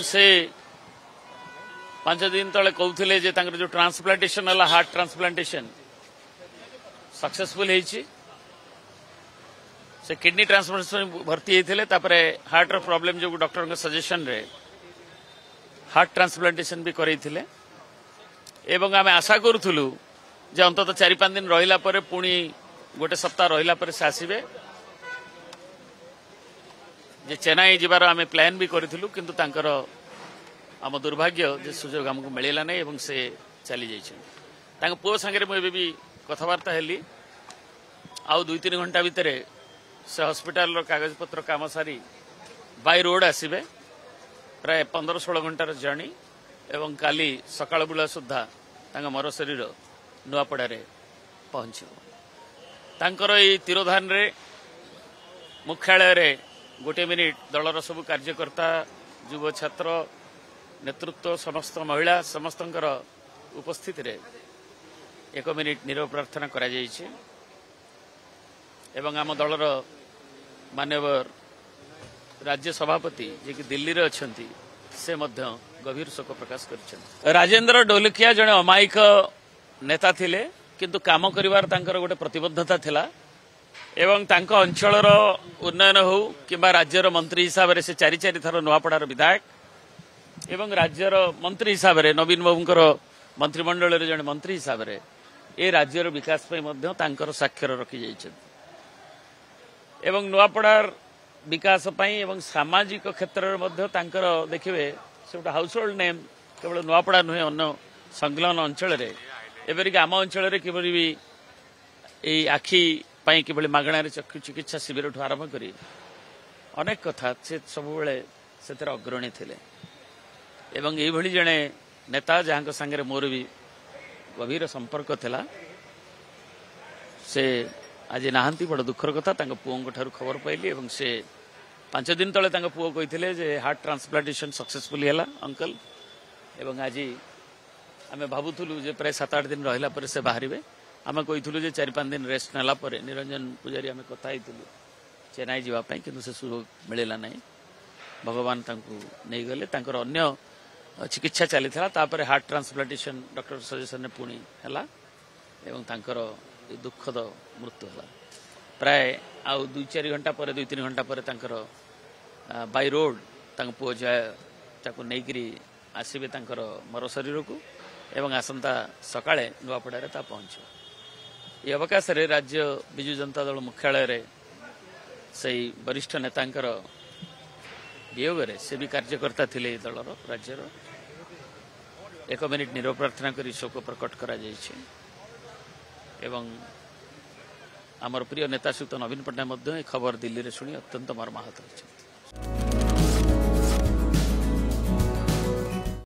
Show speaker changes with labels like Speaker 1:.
Speaker 1: से 5 दिन तले कहते जो ट्रांसप्लांटेशन है हार्ट ट्रांसप्लांटेशन सक्सेसफुल होती से किडनी ट्रांसप्लांटेशन भर्ती होते हार्ट रो प्रॉब्लम जो डॉक्टर के सजेशन रे हार्ट ट्रांसप्लांटेशन भी करते एवं आम आशा करूँ जे अंततः 4-5 दिन रहिला परे पुणी गोटे सप्ताह रहिला परे से आसीबे जे चेन्नई जीवार आम प्लान भी करूँ किंतु तांकर आम दुर्भाग्य जे सुजोग आमको मिलला नहीं एवं से चली जाइए पुओ सांगे मुझे भी कथबार्ता हेली आउ 2-3 घंटा भितर से हॉस्पिटल कागज पत्र काम सारी बाय रोड आसीबे प्राय 15-16 घंटार जर्नी एवं काली सकाळ बुला सुधा मर शरीर नुआपड़ा पहुंचर ये तिरोधान रे मुख्यालय रे गोटे मिनिट दलर सबु कार्यकर्ता युव छात्र नेतृत्व समस्त महिला समस्त उपस्थित रे 1 मिनिट नीरव प्रार्थना करा जायछि एवं आम दलर माननीय राज्य सभापति जे कि दिल्ली रे अछंती से मध्य गभीर शोक प्रकाश कर राजेंद्र ढोलकिया जड़े अमायिक नेता थिले किंतु काम करिवार तांकर गोटे प्रतिबद्धता थिला एवं तांको अंचलर उन्नयन हो किंबा राज्यर मंत्री हिसाब से 4 थर नुआपड़ार विधायक एवं राज्यर मंत्री हिसाब से नवीन बाबूंकर मंत्रिमंडल जड़े मंत्री हिसाब से ए राज्यर विकास तांकर साक्षर रखी जाइछन एवं नुआपड़ार विकास एवं सामाजिक क्षेत्र में देखिए से गोटे हाउस होल्ड नेम केवल नुआपड़ा नुहे अन्य संलग्न अंचल एवरिक आम अंचल किभली भी ये आखि किभली मागणार चक्षु चिकित्सा शिविर ठू आरंभ कर अनेक कथा से सब से अग्रणी थे एवं ये जड़े नेता जहाँ सांगे मोर भी गभीर संपर्क थिला से आज नहांती बड़ दुखर कथा पुओं ठारू खबर पाइली एवं से 5 दिन तले पुओ कही हार्ट ट्रांसप्लांटेशन सक्सेसफुली है अंकल एवं आज आम भावुलु जे प्राय 7-8 दिन रहिला परे से बाहर आम कहीलु जे 4-5 दिन रेस्ट नाला परे निरंजन पुजारी आम कथा होइतिलु चेन्नई जावाई किंतु से सुयोग मिलला नहीं भगवान नहीं गले अन्य चिकित्सा चली हार्ट ट्रांसप्लांटेशन डॉक्टर सजेशन ने पुणी है एवं दुखद मृत्यु है प्राय आउ 2-4 घंटा पर 2-3 घंटा पर बाय रोड पुओ जाए नहीं आसबे मर शरीर को एवं आसंता सकाळे नुआपड़ा पहुंच ये अवकाश रे राज्य विजु जनता दल मुख्यालय रे सही वरिष्ठ नेतांकर वियोग रे से भी कार्यकर्ता थिले दलर राज्यर 1 मिनिट नीरव प्रार्थना करी शोक प्रकट करा जायछि एवं आमर प्रिय नेता श्रीयुत नवीन पट्टनायक खबर दिल्ली रे शुणी अत्यंत मर्माहत होइछथि।